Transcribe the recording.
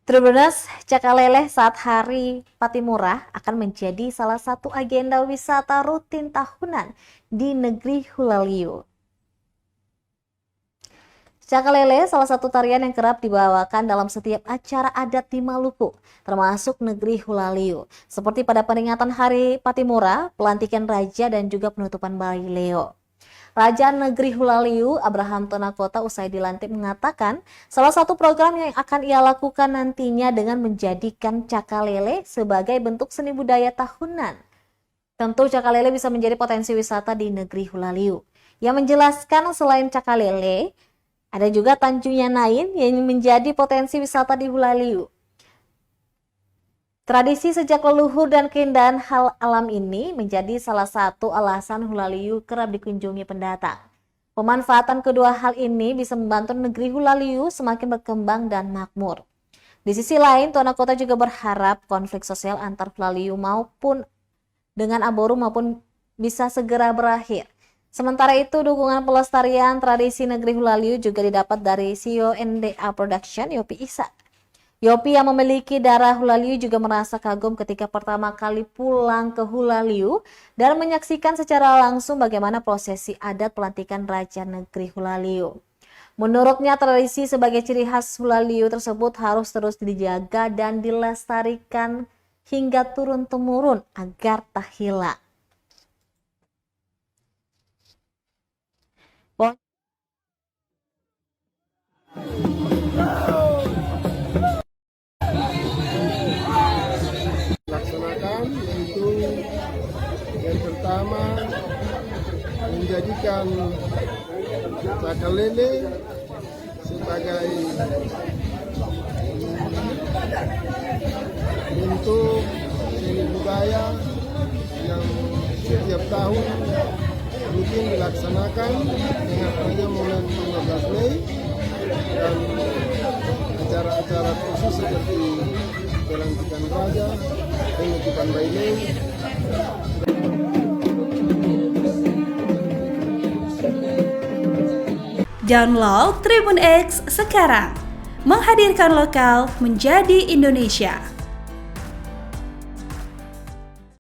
Tribuners, Cakalele saat Hari Patimura akan menjadi salah satu agenda wisata rutin tahunan di negeri Hulaliu. Cakalele salah satu tarian yang kerap dibawakan dalam setiap acara adat di Maluku, termasuk negeri Hulaliu, seperti pada peringatan Hari Patimura, pelantikan raja dan juga penutupan Bayi Leo. Raja Negeri Hulaliu, Abraham Tonakota usai dilantik mengatakan salah satu program yang akan ia lakukan nantinya dengan menjadikan Cakalele sebagai bentuk seni budaya tahunan. Tentu Cakalele bisa menjadi potensi wisata di negeri Hulaliu. Yang menjelaskan selain Cakalele, ada juga Tanjung Yanain yang menjadi potensi wisata di Hulaliu. Tradisi sejak leluhur dan keindahan hal alam ini menjadi salah satu alasan Hulaliu kerap dikunjungi pendatang. Pemanfaatan kedua hal ini bisa membantu negeri Hulaliu semakin berkembang dan makmur. Di sisi lain, Tonakota juga berharap konflik sosial antar Hulaliu maupun dengan Aboru maupun bisa segera berakhir. Sementara itu, dukungan pelestarian tradisi negeri Hulaliu juga didapat dari CEO NDA Production, Yopi Isa. Yopi yang memiliki darah Hulaliu juga merasa kagum ketika pertama kali pulang ke Hulaliu dan menyaksikan secara langsung bagaimana prosesi adat pelantikan Raja Negeri Hulaliu. Menurutnya, tradisi sebagai ciri khas Hulaliu tersebut harus terus dijaga dan dilestarikan hingga turun-temurun agar tak hilang. Laksanakan yaitu yang pertama menjadikan Cakalele sebagai bentuk seni budaya yang setiap tahun mungkin dilaksanakan dengan adanya momen 15 Mei dan acara-acara khusus seperti pelantikan raja, penutupan Bayi Leo. Download Tribun X sekarang, menghadirkan lokal menjadi Indonesia.